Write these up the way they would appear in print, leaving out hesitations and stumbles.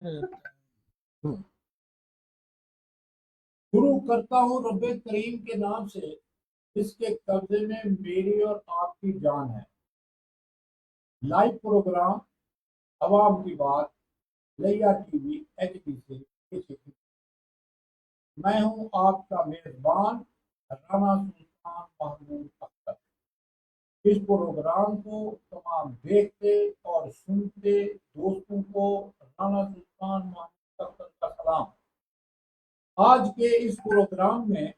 شروع کرتا ہوں رب کریم کے نام سے جس کے قبضے میں میری اور آپ کی جان ہے۔ لائیو پروگرام عوام کی بات لیا ٹی وی ایچ ڈی سے میں ہوں آپ کا میزبان رانا سلطان محمود اختر۔ اس پروگرام کو تمام دیکھتے اور سنتے دوستوں کو رانا سلطان محمود اختر کا سلام۔ آج کے اس پروگرام میں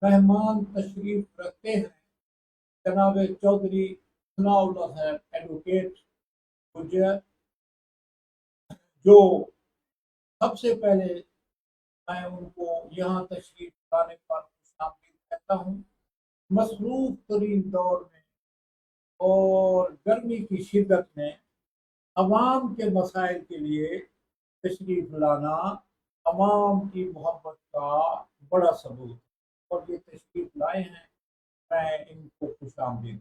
مہمان تشریف رکھتے ہیں جناب چودھری ثناء اللہ صاحب ایڈوکیٹ گجر، جو سب سے پہلے میں ان کو یہاں تشریف لانے پر خوشامدید کہتا ہوں۔ مصروف ترین دور میں اور گرمی کی شدت میں عوام کے مسائل کے لیے تشریف لانا عوام کی محبت کا بڑا ثبوت ہے، اور یہ تشریف لائے ہیں، میں ان کو خوش آمدید۔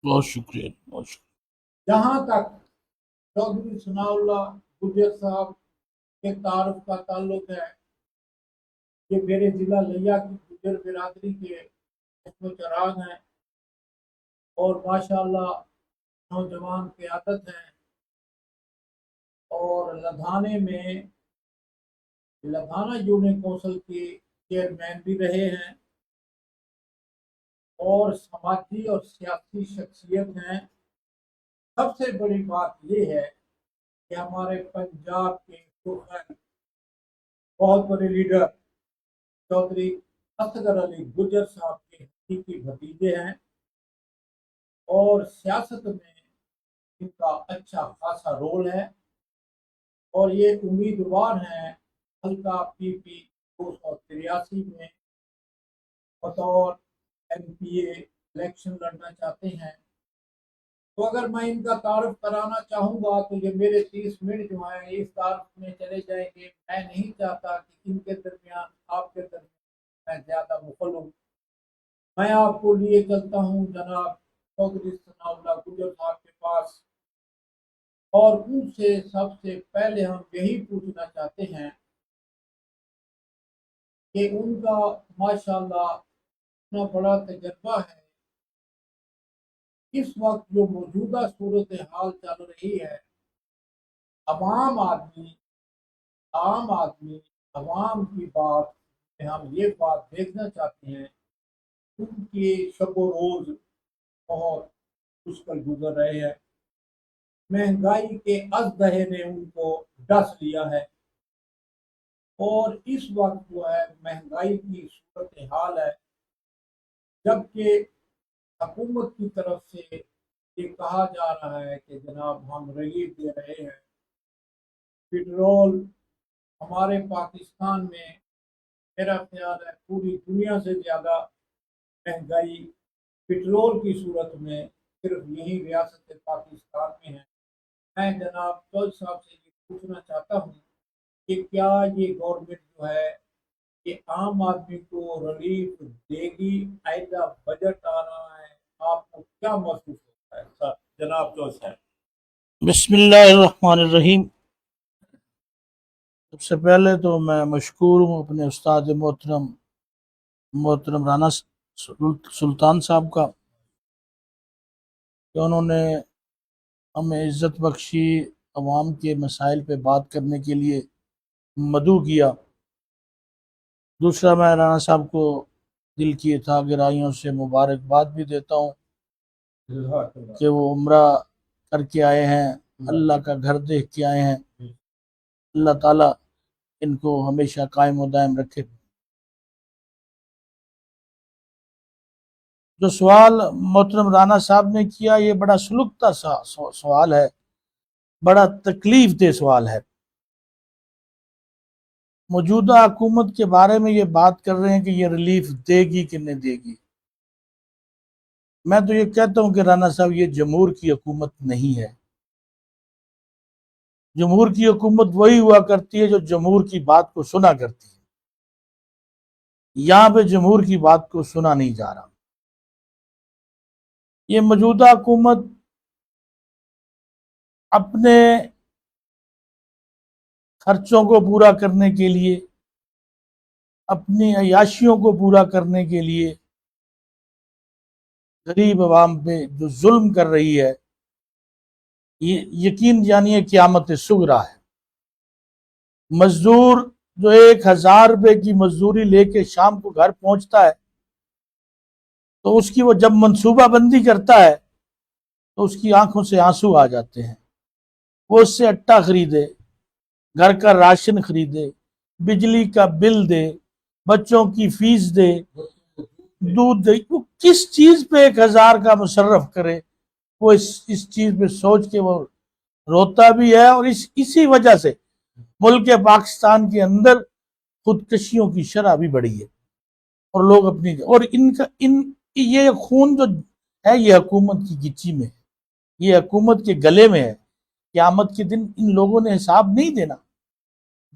بہت شکریہ، بہت شکریہ۔ جہاں تک چودھری ثناء اللہ گجر صاحب کے تعارف کا تعلق ہے، یہ میرے ضلع لیا کی گجر برادری کے اسم و چراغ ہیں اور ماشاءاللہ نوجوان قیادت ہیں، اور لدھانے میں لدھانہ یونین کونسل کے چیئرمین بھی رہے ہیں، اور سماجی اور سیاسی شخصیت ہیں۔ سب سے بڑی بات یہ ہے کہ ہمارے پنجاب کے بہت بڑے لیڈر چودھری اصغر علی گجر صاحب کے حقیقی بھتیجے ہیں، اور سیاست میں ان کا اچھا خاصا رول ہے، اور یہ امیدوار ہیں حلقہ پی پی 283 میں بطور ایم پی اے الیکشن لڑنا چاہتے ہیں۔ تو اگر میں ان کا تعارف کرانا چاہوں گا تو یہ میرے 30 منٹ جو ہیں اس تعارف میں چلے جائیں گے۔ میں نہیں چاہتا کہ ان کے درمیان آپ کے درمیان میں زیادہ مخل ہوں۔ میں آپ کو لیے چلتا ہوں جناب چودھری ثناء اللہ گجر صاحب کے پاس، اور ان سے سب سے پہلے ہم یہی پوچھنا چاہتے ہیں کہ ان کا ماشاءاللہ اتنا بڑا تجربہ ہے، اس وقت جو موجودہ صورتحال چل رہی ہے، عام آدمی عوام کی بات میں ہم یہ بات دیکھنا چاہتے ہیں، ان کے شب و روز بہت مشکل گزر رہے ہیں۔ مہنگائی کے ازدہے نے ان کو ڈس لیا ہے، اور اس وقت جو ہے مہنگائی کی صورتحال ہے، جبکہ حکومت کی طرف سے یہ کہا جا رہا ہے کہ جناب ہم ریلیف دے رہے ہیں۔ پٹرول ہمارے پاکستان میں میرا خیال ہے پوری دنیا سے زیادہ مہنگائی پٹرول کی صورت میں صرف یہی ریاست پاکستان میں ہے۔ میں جناب چودھری صاحب سے یہ پوچھنا چاہتا ہوں کہ کیا یہ گورنمنٹ جو ہے یہ عام آدمی کو ریلیف دے گی؟ آئندہ بجٹ آ رہا ہے، آپ کو کیا محسوس ہوتا ہے سر جناب چودھری صاحب؟ بسم اللہ الرحمن الرحیم۔ سب سے پہلے تو میں مشکور ہوں اپنے استاد محترم رانا سلطان صاحب کا کہ انہوں نے ہمیں عزت بخشی، عوام کے مسائل پہ بات کرنے کے لیے مدعو کیا۔ دوسرا میں رانا صاحب کو دل کی عطا گرائیوں سے مبارکباد بھی دیتا ہوں کہ وہ عمرہ کر کے آئے ہیں، اللہ کا گھر دیکھ کے آئے ہیں۔ اللہ تعالیٰ ان کو ہمیشہ قائم و دائم رکھے۔ جو سوال محترم رانا صاحب نے کیا یہ بڑا سلگتا سوال ہے، بڑا تکلیف دہ سوال ہے۔ موجودہ حکومت کے بارے میں یہ بات کر رہے ہیں کہ یہ ریلیف دے گی کہ نہیں دے گی۔ میں تو یہ کہتا ہوں کہ رانا صاحب یہ جمہور کی حکومت نہیں ہے۔ جمہور کی حکومت وہی ہوا کرتی ہے جو جمہور کی بات کو سنا کرتی ہے۔ یہاں پہ جمہور کی بات کو سنا نہیں جا رہا۔ یہ موجودہ حکومت اپنے خرچوں کو پورا کرنے کے لیے، اپنی عیاشیوں کو پورا کرنے کے لیے غریب عوام پہ جو ظلم کر رہی ہے، یہ یقین جانیے قیامت صغریٰ ہے۔ مزدور جو 1,000 روپے کی مزدوری لے کے شام کو گھر پہنچتا ہے، تو اس کی وہ جب منصوبہ بندی کرتا ہے تو اس کی آنکھوں سے آنسو آ جاتے ہیں۔ وہ اس سے آٹا خریدے، گھر کا راشن خریدے، بجلی کا بل دے، بچوں کی فیس دے، دودھ دے، وہ کس چیز پہ 1,000 کا مصرف کرے، وہ اس چیز پہ سوچ کے وہ روتا بھی ہے۔ اور اسی وجہ سے ملک پاکستان کے اندر خودکشیوں کی شرح بھی بڑھی ہے، اور لوگ اپنی اور یہ خون جو ہے یہ حکومت کی گچی میں ہے، یہ حکومت کے گلے میں ہے۔ قیامت کے دن ان لوگوں نے حساب نہیں دینا،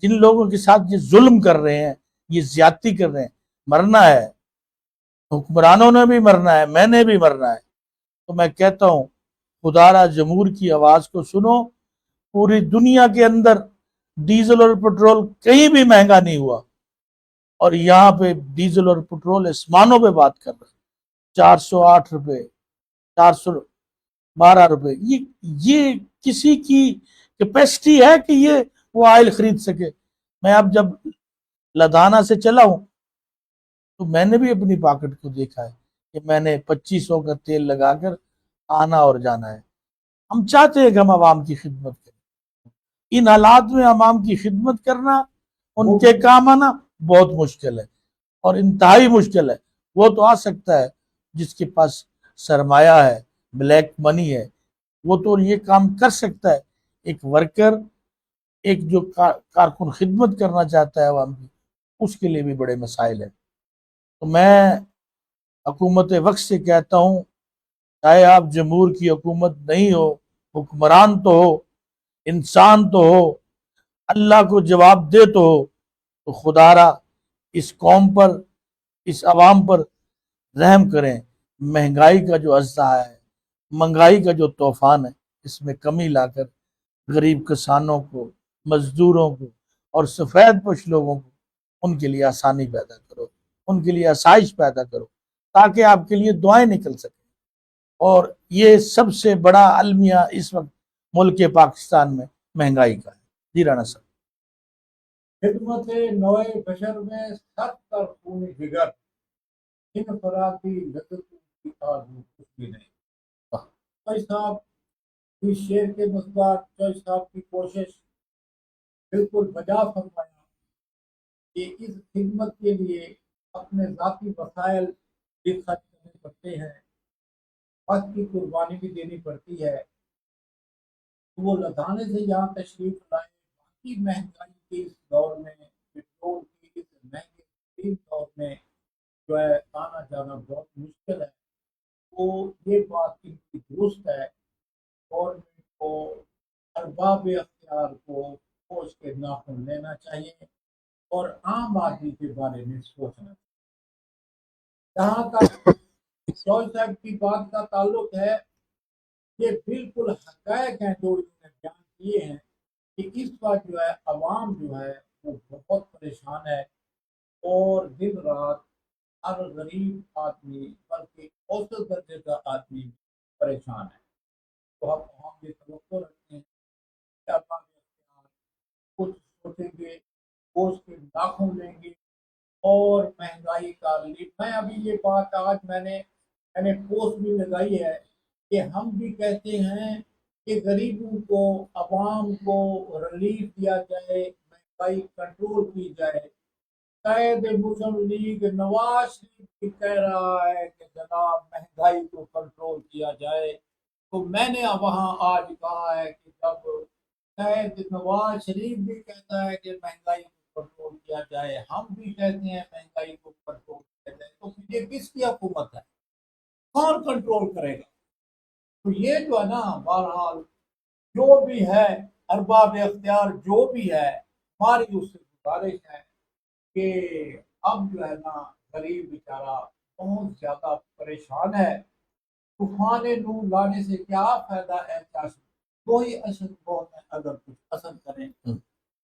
جن لوگوں کے ساتھ یہ ظلم کر رہے ہیں، یہ زیادتی کر رہے ہیں۔ مرنا ہے، حکمرانوں نے بھی مرنا ہے، میں نے بھی مرنا ہے۔ تو میں کہتا ہوں خدا را جمہور کی آواز کو سنو۔ پوری دنیا کے اندر ڈیزل اور پٹرول کہیں بھی مہنگا نہیں ہوا، اور یہاں پہ ڈیزل اور پٹرول اسمانوں پہ بات کر رہے ہیں۔ 408 روپے، 412 روپے، یہ کسی کی کیپیسٹی ہے کہ یہ وہ آئل خرید سکے؟ میں اب جب لدھانہ سے چلا ہوں تو میں نے بھی اپنی پاکٹ کو دیکھا ہے کہ میں نے 2500 کا تیل لگا کر آنا اور جانا ہے۔ ہم چاہتے ہیں کہ ہم عوام کی خدمت کریں، ان حالات میں عوام کی خدمت کرنا، ان کے کام آنا بہت مشکل ہے، اور انتہائی مشکل ہے۔ وہ تو آ سکتا ہے جس کے پاس سرمایہ ہے، بلیک منی ہے، وہ تو یہ کام کر سکتا ہے۔ ایک ورکر، ایک جو کارکن خدمت کرنا چاہتا ہے عوام کی، اس کے لیے بھی بڑے مسائل ہیں۔ تو میں حکومت وقت سے کہتا ہوں، چاہے آپ جمہور کی حکومت نہیں ہو، حکمران تو ہو، انسان تو ہو، اللہ کو جواب دے تو ہو، تو خدا را اس قوم پر، اس عوام پر رحم کریں۔ مہنگائی کا جو اژدہا ہے، مہنگائی کا جو طوفان ہے، اس میں کمی لا کر غریب کسانوں کو، مزدوروں کو اور سفید پوش لوگوں کو، ان کے لیے آسانی پیدا کرو، ان کے لیے آسائش پیدا کرو، تاکہ آپ کے لیے دعائیں نکل سکیں۔ اور یہ سب سے بڑا المیہ اس وقت ملک پاکستان میں مہنگائی کا ہے۔ جی رانا صاحب۔ خدمت نوع بشر میں سخت اور خونی جگر، انفرادی لذتوں کی آرزو کچھ بھی نہیں۔ چوئی صاحب کی شعر کے مصداق، چوئی صاحب کی کوشش بالکل بجا فرمایا کہ اس خدمت کے لیے اپنے ذاتی وسائل بھی خرچ کرنے پڑتے ہیں، وقت کی قربانی بھی دینی پڑتی ہے۔ وہ لدھانے سے یہاں تشریف لائے، باقی مہنگائی کے اس دور میں، پیٹرول کی اس مہنگے ترین دور میں جو ہے آنا جانا بہت مشکل ہے۔ تو یہ بات ان کی درست ہے، گورنمنٹ کو، ارباب اختیار کو سوچ کے ناخن لینا چاہیے اور عام آدمی کے بارے میں سوچنا چاہیے۔ جہاں تک چوئی صاحب کی بات کا تعلق ہے، یہ بالکل حقائق ہیں جو انہوں نے بیان کیے ہیں کہ اس وقت جو ہے عوام جو ہے وہ بہت پریشان ہے، اور دن رات ہر غریب آدمی بلکہ اوسط درجے کا آدمی پریشان ہے۔ تو ہم یہ توقع رکھتے ہیں کہ اللہ کے اختیار کچھ سوچیں گے، گوشت کے ناخن لیں گے اور مہنگائی کا ریلیف۔ میں ابھی یہ بات آج میں نے پوسٹ بھی لگائی ہے کہ ہم بھی کہتے ہیں کہ غریبوں کو، عوام کو ریلیف دیا جائے، مہنگائی کنٹرول کی جائے۔ قائد مسلم لیگ نواز شریف بھی کہہ رہا ہے کہ جناب مہنگائی کو کنٹرول کیا جائے، تو میں نے وہاں آج کہا ہے کہ جب قائد نواز شریف بھی کہتا ہے کہ مہنگائی کو کنٹرول کیا جائے، ہم بھی کہتے ہیں مہنگائی کو کنٹرول کیا جائے، تو پھر یہ کس کی حکومت ہے؟ کون کنٹرول کرے گا؟ تو یہ جو ہے نا، بہرحال جو بھی ہے، ارباب اختیار جو بھی ہے، ہماری اس سے گزارش ہے کہ اب جو ہے نا غریب بیچارہ بہت زیادہ پریشان ہے۔ طوفان نور لانے سے کیا فائدہ ہے؟ کوئی اثر بہت ہے اگر کچھ اثر کریں۔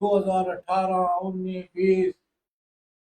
2018, 19, 20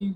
3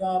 4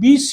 20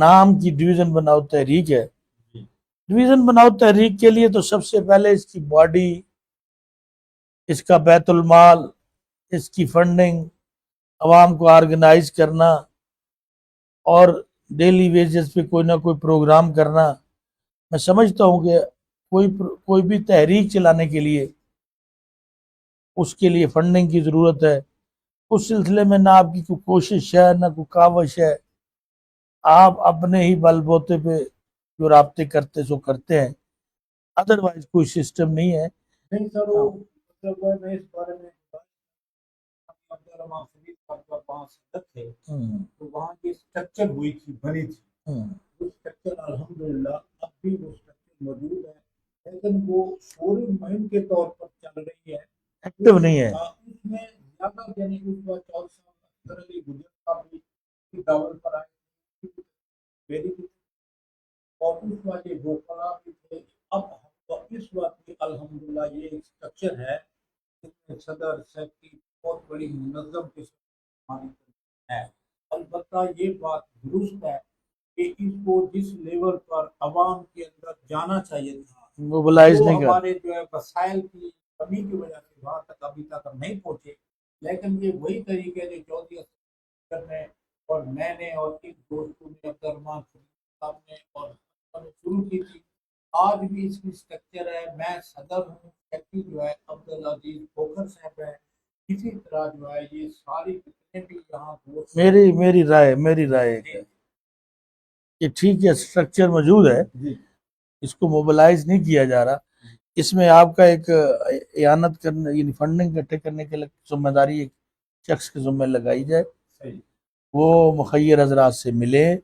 نام کی ڈویژن بناؤ تحریک ہے. ڈویژن بناؤ تحریک کے لیے تو سب سے پہلے اس کی باڈی، اس کا بیت المال، اس کی فنڈنگ، عوام کو آرگنائز کرنا اور ڈیلی ویجز پہ کوئی نہ کوئی پروگرام کرنا. میں سمجھتا ہوں کہ کوئی بھی تحریک چلانے کے لیے اس کے لیے فنڈنگ کی ضرورت ہے. اس سلسلے میں نہ آپ کی کوئی کوشش ہے نہ کوئی کاوش ہے، آپ اپنے ہی بل بوتے پہ جو رابطے کرتے سو کرتے ہیں، ادروائز کوئی سسٹم نہیں ہے. نہیں سر، وہ مطلب ہے میں اس بارے میں عبدالرحمان فرید صاحب کا 5 صدر تھے تو وہاں کی اسٹرکچر ہوئی تھی، بنی تھی. وہ اسٹرکچر الحمدللہ اب بھی وہ اسٹرکچر موجود ہے، لیکن وہ فوری مہم کے طور پر چل رہی ہے، ایکٹیو نہیں ہے. اس میں زیادہ یعنی اس وقت 14 سال علی گجر صاحب بھی دور پر آئے میری بھی، اور اس والے گوپلا بھی تھے. اب اس وقت بھی الحمدللہ یہ ایک اسٹرکچر ہے جس میں صدر سیکرٹری بہت بڑی منظم قسم ہے. البتہ یہ بات درست ہے کہ اس کو جس لیول پر عوام کے اندر جانا چاہیے تھا موبلائز وہ نہیں کر. ہمارے جو ہے وسائل کی کمی کی وجہ سے وہاں تک ابھی تک ہم نہیں پہنچے. لیکن یہ وہی طریقے جو چودھری اسد نے اور میں نے اور ایک دوستوں نے عبدالرحمان صاحب نے اور شروع کی تھی، آج بھی اس کی اسٹرکچر ہے. میں صدر ہوں، سیکرٹری جو ہے عبدالعزیز کھوکھر صاحب ہے. اسی طرح جو ہے یہ ساری جتنے بھی یہاں دوست میری رائے ہے کہ ٹھیک ہے اسٹرکچر موجود ہے، اس کو موبلائز نہیں کیا جا رہا. اس میں آپ کا ایک اعانت کرنے یعنی فنڈنگ اکٹھے کرنے کے ذمہ داری ایک شخص کے ذمہ لگائی جائے. وہ مخیر حضرات سے ملے،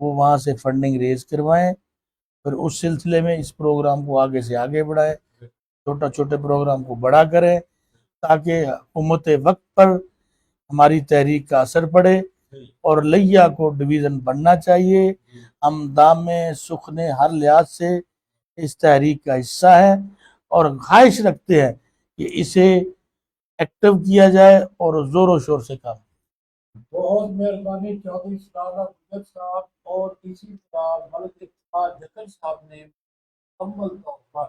وہ وہاں سے فنڈنگ ریز کروائیں، پھر اس سلسلے میں اس پروگرام کو آگے سے آگے بڑھائیں، چھوٹے پروگرام کو بڑا کریں تاکہ حکومت وقت پر ہماری تحریک کا اثر پڑے. اور لیا کو ڈویژن بننا چاہیے. ہم دام سخن ہر لحاظ سے اس تحریک کا حصہ ہے اور خواہش رکھتے ہیں کہ اسے ایکٹیو کیا جائے اور زور و شور سے کام. بہت مہربانی چودھری سرادہ گجر صاحب اور اسی طرح ملک افتخار جکر صاحب نے مکمل طور پر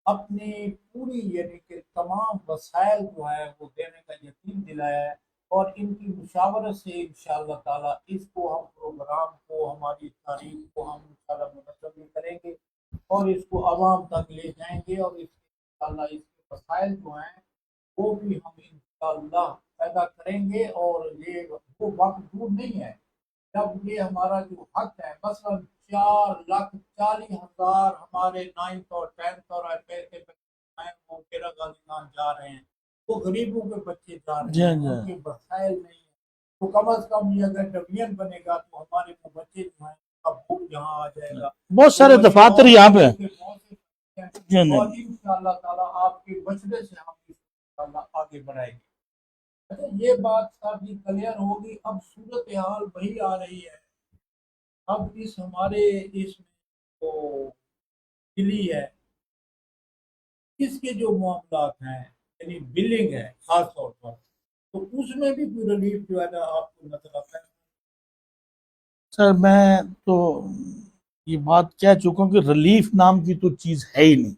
اپنی پوری یعنی کہ تمام وسائل جو ہے وہ دینے کا یقین دلایا ہے. اور ان کی مشاورت سے انشاءاللہ تعالی اس کو ہم پروگرام کو، ہماری تاریخ کو ہم انشاءاللہ منظم بھی کریں گے اور اس کو عوام تک لے جائیں گے. اور انشاءاللہ اس کے وسائل جو ہیں وہ بھی ہم انشاءاللہ پیدا کریں گے. اور یہ وہ وقت دور نہیں ہے جب یہ ہمارا جو حق ہے، مثلا 4,40,000 ہمارے 9th اور 10th اور ایسے بچے ہیں وہ ڈیرہ غازی خان جا رہے ہیں، وہ غریبوں کے بچے جا رہے ہیں، ان کے وسائل نہیں ہیں. تو کم از کم یہ اگر ڈویژن بنے گا تو ہمارے وہ بچے جو ہیں اب بھول یہاں آ جائے گا. بہت سارے دفاتر یہاں پہ اور انشاءاللہ تعالی آپ کے مشورے سے ہم انشاءاللہ آگے بڑھائیں گے. اچھا یہ بات ساری کلیئر ہوگی. اب صورتحال وہی آ رہی ہے. اب اس ہمارے اس کو دلی ہے، اس کے جو معاملات ہیں یعنی بلنگ ہے خاص طور پر، تو اس میں بھی کوئی ریلیف جو ہے نا آپ کو نظر آتا ہے؟ سر میں تو یہ بات کہہ چکا ہوں کہ ریلیف نام کی تو چیز ہے ہی نہیں.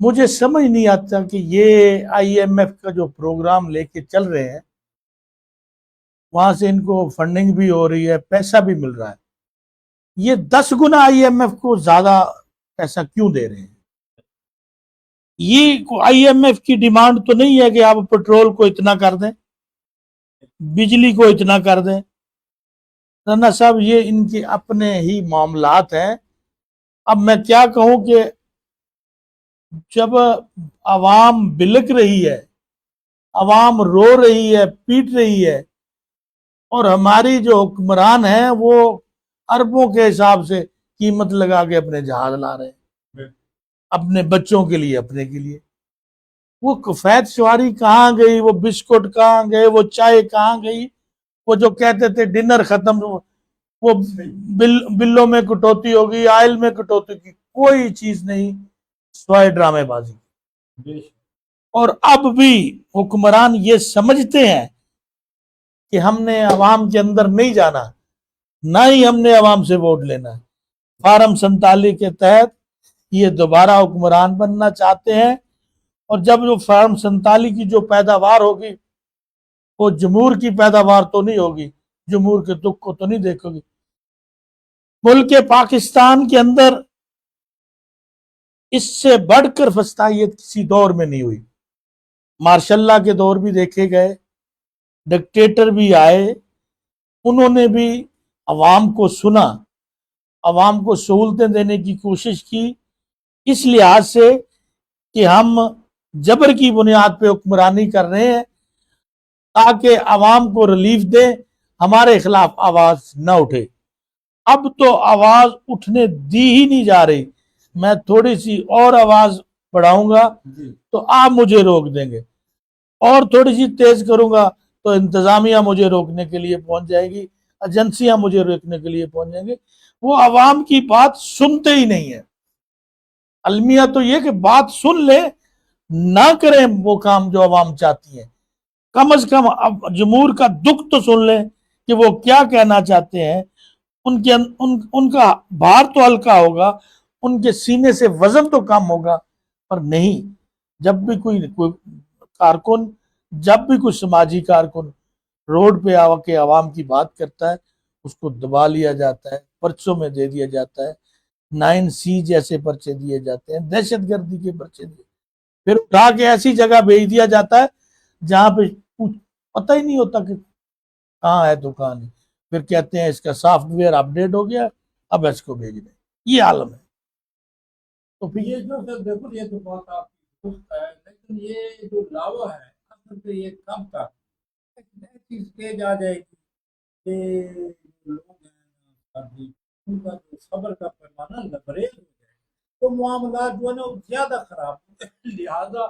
مجھے سمجھ نہیں آتا کہ یہ IMF کا جو پروگرام لے کے چل رہے ہیں وہاں سے ان کو فنڈنگ بھی ہو رہی ہے، پیسہ بھی مل رہا ہے، یہ 10 گنا IMF کو زیادہ پیسہ کیوں دے رہے ہیں؟ یہ IMF کی ڈیمانڈ تو نہیں ہے کہ آپ پیٹرول کو اتنا کر دیں، بجلی کو اتنا کر دیں. رانا صاحب یہ ان کے اپنے ہی معاملات ہیں. اب میں کیا کہوں کہ جب عوام بلک رہی ہے، عوام رو رہی ہے، پیٹ رہی ہے، اور ہماری جو حکمران ہیں وہ اربوں کے حساب سے قیمت لگا کے اپنے جہاز لا رہے ہیں اپنے بچوں کے لیے، اپنے کے لیے. وہ کفیت سواری کہاں گئی؟ وہ بسکٹ کہاں گئے؟ وہ چائے کہاں گئی؟ وہ جو کہتے تھے ڈنر ختم، وہ بلوں میں کٹوتی ہوگی، آئل میں کٹوتی ہوگی، کوئی چیز نہیں سوائے ڈرامے بازی. اور اب بھی حکمران یہ سمجھتے ہیں کہ ہم نے عوام کے اندر نہیں جانا، نہ ہی ہم نے عوام سے ووٹ لینا ہے۔ فارم 47 کے تحت یہ دوبارہ حکمران بننا چاہتے ہیں، اور جب جو فارم 47 کی جو پیداوار ہوگی وہ جمہور کی پیداوار تو نہیں ہوگی، جمہور کے دکھ کو تو نہیں دیکھو گی۔ ملک پاکستان کے اندر اس سے بڑھ کر فسطائیت کسی دور میں نہیں ہوئی۔ ماشاء اللہ کے دور بھی دیکھے گئے، ڈکٹیٹر بھی آئے، انہوں نے بھی عوام کو سنا، عوام کو سہولتیں دینے کی کوشش کی، اس لحاظ سے کہ ہم جبر کی بنیاد پہ حکمرانی کر رہے ہیں تاکہ عوام کو ریلیف دیں، ہمارے خلاف آواز نہ اٹھے۔ اب تو آواز اٹھنے دی ہی نہیں جا رہی، میں تھوڑی سی اور آواز بڑھاؤں گا تو آپ مجھے روک دیں گے، اور تھوڑی سی تیز کروں گا تو انتظامیہ مجھے روکنے کے لیے پہنچ جائے گی، ایجنسیاں مجھے روکنے کے لیے پہنچ جائیں گے۔ وہ عوام کی بات سنتے ہی نہیں ہے۔ المیہ تو یہ کہ بات سن لیں، نہ کریں وہ کام جو عوام چاہتی ہیں، کم از کم اب جمہور کا دکھ تو سن لیں کہ وہ کیا کہنا چاہتے ہیں، ان کا بھار تو ہلکا ہوگا، ان کے سینے سے وزن تو کم ہوگا۔ پر نہیں، جب بھی کوئی کارکن، جب بھی کوئی سماجی کارکن روڈ پہ آ کے عوام کی بات کرتا ہے، اس کو دبا لیا جاتا ہے، پرچوں میں دے دیا جاتا ہے، 9C جیسے پرچے دیے جاتے ہیں، دہشت گردی کے پرچے دیے، پھر اٹھا کے ایسی جگہ بھیج دیا جاتا ہے جہاں پہ پتہ ہی نہیں ہوتا کہ کہاں ہے دکان، پھر کہتے ہیں اس کا سافٹ ویئر اپڈیٹ ہو گیا، اب اس کو بھیج دیں۔ یہ عالم ہے۔ تو پھر یہ جو سر دیکھو، یہ تو بات آپ کی درست ہے، لیکن یہ جو لاوا ہے اصل سے یہ کب تک ایک نئی چیز تیز آ جائے گی کہ لوگ ہیں ان کا جو صبر کا پیمانہ لبریز ہو جائے تو معاملات جو ہے نا وہ زیادہ خراب ہوتے ہیں۔ لہٰذا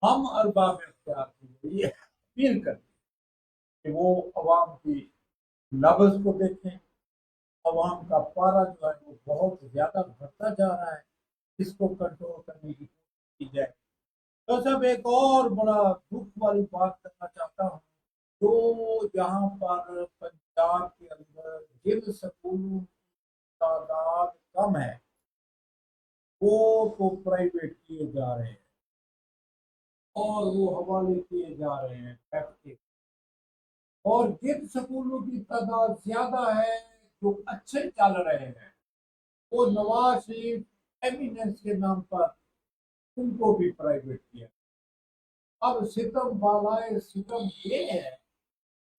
ہم ارباب اختیار کے لیے اپیل کرتے ہیں کہ وہ عوام کی نبض کو دیکھیں۔ عوام کا پارا جو ہے وہ بہت زیادہ بڑھتا جا رہا ہے، اس کو کنٹرول کرنے کی کوشش کی جائے۔ تو سب ایک اور بڑا دکھ والی بات کرنا چاہتا ہوں، جو یہاں پر پنجاب کے اندر جن سکولوں کی تعداد کم ہے وہ تو پرائیویٹ کیے جا رہے ہیں اور وہ حوالے کیے جا رہے ہیں پیپ کے، اور جن سکولوں کی تعداد زیادہ ہے جو اچھے چل رہے ہیں وہ نواز شریف ایمیننس کے نام پر ان کو بھی پرائیویٹ کیا۔ اب ستم بالائے ستم یہ ہے،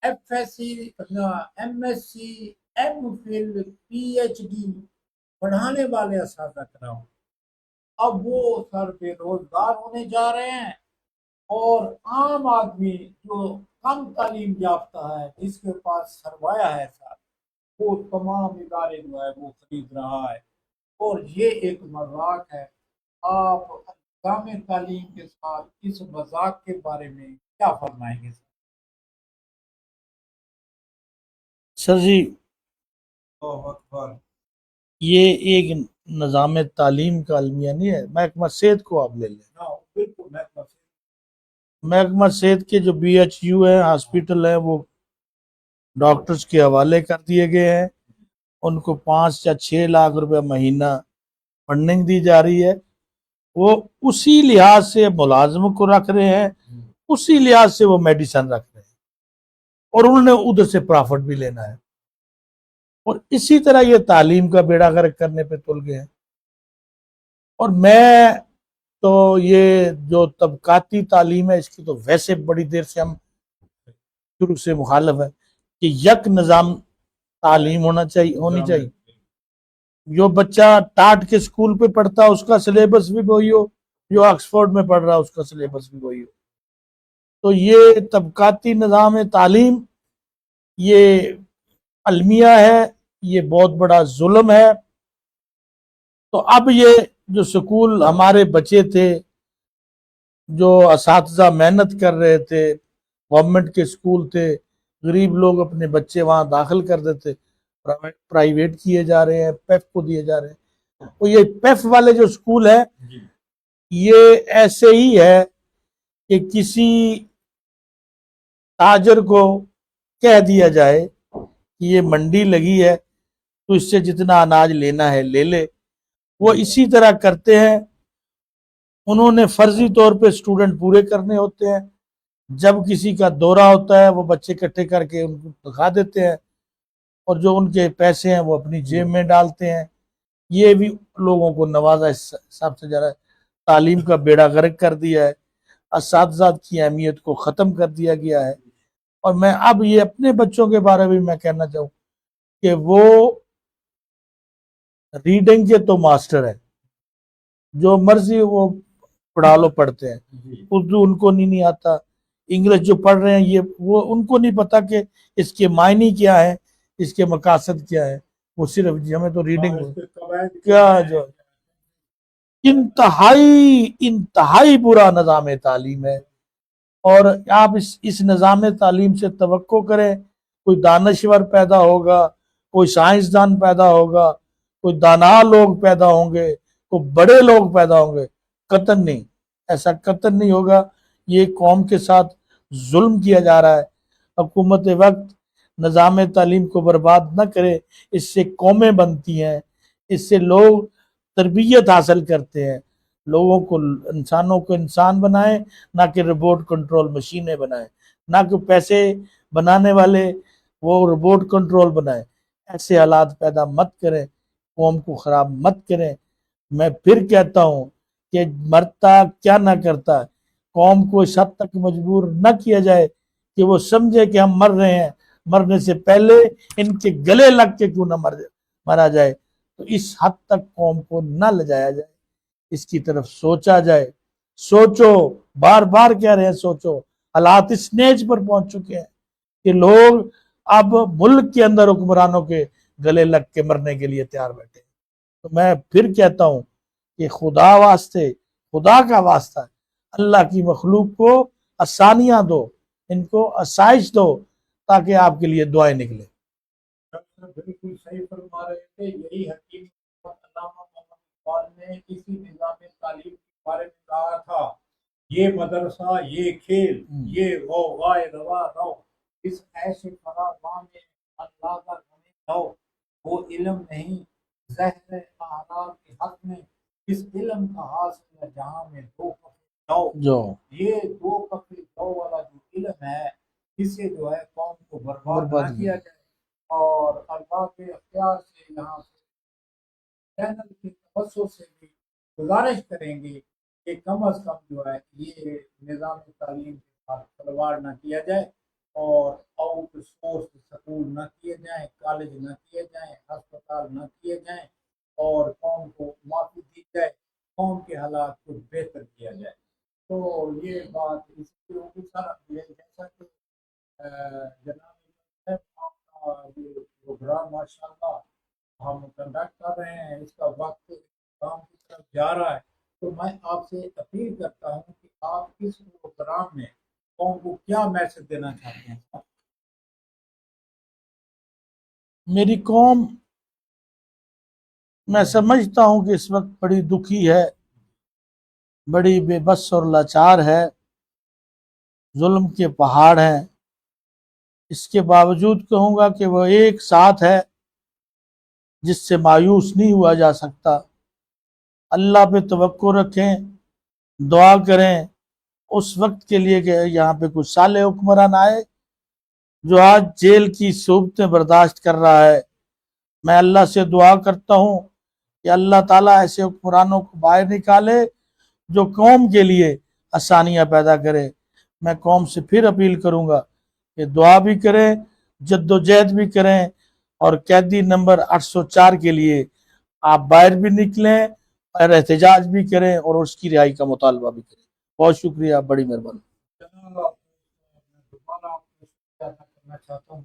F S C, M S C, M Phil, P H D پڑھانے والے اساتذہ کرام اب وہ سر بے روزگار ہونے جا رہے ہیں، اور عام آدمی جو کم تعلیم یافتہ ہے، جس کے پاس سرمایہ ہے سر، وہ تمام ادارے جو ہے وہ خرید رہا ہے، اور یہ ایک مذاق ہے۔ آپ نظام تعلیم کے ساتھ اس مذاق کے بارے میں کیا فرمائیں گے؟ سر جی، اللہ اکبر۔ یہ ایک نظام تعلیم کا المیہ نہیں ہے، محکمہ صحت کو آپ لے لیں۔ بالکل محکمہ محکمہ صحت کے جو بی ایچ یو ہیں، ہاسپٹل ہیں، وہ ڈاکٹرز کے حوالے کر دیے گئے ہیں، ان کو 5 یا 6 لاکھ روپے مہینہ فنڈنگ دی جا رہی ہے، وہ اسی لحاظ سے ملازموں کو رکھ رہے ہیں، اسی لحاظ سے وہ میڈیسن رکھ رہے ہیں، اور انہوں نے ادھر سے پرافٹ بھی لینا ہے، اور اسی طرح یہ تعلیم کا بیڑا غرق کرنے پہ تل گئے ہیں۔ اور میں تو یہ جو طبقاتی تعلیم ہے، اس کی تو ویسے بڑی دیر سے ہم شروع سے مخالف ہے کہ یک نظام تعلیم ہونی چاہیے۔ جو بچہ ٹاٹ کے سکول پہ پڑھتا اس کا سلیبس بھی وہی ہو، جو آکسفورڈ میں پڑھ رہا اس کا سلیبس بھی وہی ہو۔ تو یہ طبقاتی نظام تعلیم، یہ المیہ ہے، یہ بہت بڑا ظلم ہے۔ تو اب یہ جو سکول ہمارے بچے تھے، جو اساتذہ محنت کر رہے تھے، گورنمنٹ کے سکول تھے، غریب لوگ اپنے بچے وہاں داخل کر دیتے، پرائیویٹ کیے جا رہے ہیں، پیف کو دیے جا رہے ہیں۔ اور یہ پیف والے جو سکول ہیں، یہ ایسے ہی ہے کہ کسی تاجر کو کہہ دیا جائے کہ یہ منڈی لگی ہے، تو اس سے جتنا اناج لینا ہے لے لے. وہ اسی طرح کرتے ہیں. انہوں نے فرضی طور پہ اسٹوڈنٹ پورے کرنے ہوتے ہیں. جب کسی کا دورہ ہوتا ہے وہ بچے اکٹھے کر کے ان کو دکھا دیتے ہیں اور جو ان کے پیسے ہیں وہ اپنی جیب میں ڈالتے ہیں. یہ بھی لوگوں کو نوازا سب سے زیادہ. تعلیم کا بیڑا غرق کر دیا ہے. اساتذہ کی اہمیت کو ختم کر دیا گیا ہے. اور میں اب یہ اپنے بچوں کے بارے میں کہنا چاہوں کہ وہ ریڈنگ کے تو ماسٹر ہیں. جو مرضی وہ پڑھا لو پڑھتے ہیں. اردو ان کو نہیں آتا. انگلش جو پڑھ رہے ہیں وہ ان کو نہیں پتا کہ اس کے معنی کیا ہے, اس کے مقاصد کیا ہے. وہ صرف ہمیں تو ریڈنگ کیا جو انتہائی برا نظام تعلیم ہے. اور آپ اس نظام تعلیم سے توقع کریں کوئی دانشور پیدا ہوگا, کوئی سائنسدان پیدا ہوگا, کوئی دانا لوگ پیدا ہوں گے, کوئی بڑے لوگ پیدا ہوں گے. قطعاً نہیں, ایسا قطعاً نہیں ہوگا. یہ قوم کے ساتھ ظلم کیا جا رہا ہے. حکومت وقت نظام تعلیم کو برباد نہ کرے. اس سے قومیں بنتی ہیں, اس سے لوگ تربیت حاصل کرتے ہیں. لوگوں کو, انسانوں کو انسان بنائیں, نہ کہ روبوٹ کنٹرول مشینیں بنائیں. نہ کہ پیسے بنانے والے وہ روبوٹ کنٹرول بنائیں. ایسے حالات پیدا مت کریں, قوم کو خراب مت کریں. میں پھر کہتا ہوں کہ مرتا کیا نہ کرتا, قوم کو اس حد تک مجبور نہ کیا جائے کہ وہ سمجھے کہ ہم مر رہے ہیں. مرنے سے پہلے ان کے گلے لگ کے کیوں نہ مرا جائے. تو اس حد تک قوم کو نہ لے جایا جائے, اس کی طرف سوچا جائے. سوچو, بار بار کہہ رہے ہیں سوچو. حالات اس نیج پر پہنچ چکے ہیں کہ لوگ اب ملک کے اندر حکمرانوں کے گلے لگ کے مرنے کے لیے تیار بیٹھے. تو میں پھر کہتا ہوں کہ خدا واسطے, خدا کا واسطہ ہے, اللہ کی مخلوق کو آسانیاں دو, ان کو آسائش دو تاکہ آپ کے لیے دعائیں نکلیں. بالکل صحیح فرما رہے تھے. یہی حکیم علامہ محمد اقبال نے اسی نظام تعلیم کے بارے میں کہا تھا, یہ مدرسہ, یہ کھیل, یہ غوغائے روا رو, اس ایسے فراوان میں اللہ کا غم رہو. وہ علم نہیں زہر احرار کے حق میں, اس علم کا حاصل ہے جہاں میں دو کفے جو. یہ دو کفے دو والا جو علم ہے, اسے جو ہے قوم کو برباد نہ کیا جائے. اور اللہ کے اختیار سے یہاں سے چینل کے توسط سے بھی گزارش کریں گے کہ کم از کم جو ہے یہ نظام تعلیم کے ساتھ کھلواڑ نہ کیا جائے, اور آؤٹ سورس سکول نہ کیے جائیں, کالج نہ کیے جائیں, ہسپتال نہ کیے جائیں, اور قوم کو معافی دی جائے, قوم کے حالات کو بہتر کیا جائے. تو یہ بات اس کی ہوگی سر. جیسا کہ جناب آپ کا یہ پروگرام ماشاء اللہ ہم کنڈکٹ کر رہے ہیں, اس کا وقت کام کی طرف جا رہا ہے, تو میں آپ سے اپیل کرتا ہوں کہ آپ اس پروگرام میں قوم کو کیا میسج دینا چاہتے ہیں. میری قوم, میں سمجھتا ہوں کہ اس وقت بڑی دکھی ہے, بڑی بے بس اور لاچار ہے. ظلم کے پہاڑ ہیں. اس کے باوجود کہوں گا کہ وہ ایک ساتھ ہے جس سے مایوس نہیں ہوا جا سکتا. اللہ پہ توقع رکھیں, دعا کریں اس وقت کے لیے کہ یہاں پہ کچھ صالح حکمران آئے جو آج جیل کی صعوبتیں برداشت کر رہا ہے. میں اللہ سے دعا کرتا ہوں کہ اللہ تعالیٰ ایسے حکمرانوں کو باہر نکالے جو قوم کے لیے آسانیاں پیدا کرے. میں قوم سے پھر اپیل کروں گا کہ دعا بھی کریں, جد و جہد بھی کریں, اور قیدی نمبر 804 کے لیے آپ باہر بھی نکلیں اور احتجاج بھی کریں اور اس کی رہائی کا مطالبہ بھی کریں. بہت شکریہ, بڑی مہربانی. کرنا چاہتا ہوں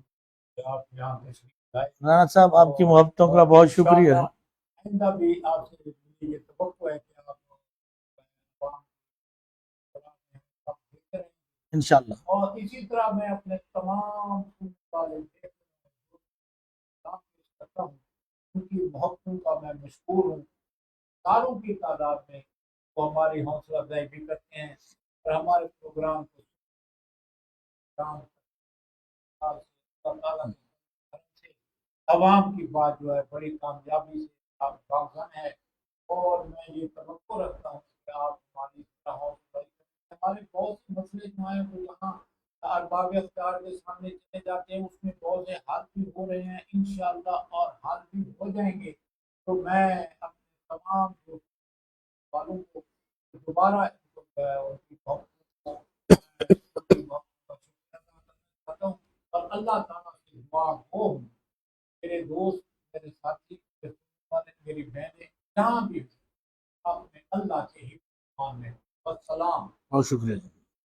کہ آپ یہاں تشریف لائے. رانا صاحب آپ کی محبتوں کا بہت شکریہ. آئندہ بھی آپ سے یہ توقع ہے کہ آپ انشاءاللہ. اور اسی طرح میں اپنے تمام کرتا ہوں ان کی محبتوں کا میں مشکور ہوں. ہزاروں کی تعداد میں وہ ہماری حوصلہ افزائی بھی کرتے ہیں اور ہمارے پروگرام کو عوام کی بات جو ہے بڑی کامیابی سے آپ گامزن ہے، اور میں یہ توقع رکھتا ہوں کہ آپ ہماری طرح حوصلہ افزائی کریں۔ ہمارے بہت سے مسئلے جو ہیں وہ یہاں ارباب اختیار کے سامنے چلے جاتے ہیں، اس میں بہت سے حل بھی ہو رہے ہیں انشاءاللہ، اور حل بھی ہو جائیں گے۔ تو میں اپنے تمام دوستوں والوں کو دوبارہ ان کی محبت کو ان کی محبت کا شکریہ ادا کرنا چاہتا ہوں، اور اللہ تعالیٰ سے دعا ہو میرے دوست، میرے ساتھی، میرے سننے والے، میری بہنیں جہاں بھی ہوں، اپنے اللہ کے ہی مان میں، والسلام۔ بہت شکریہ جی۔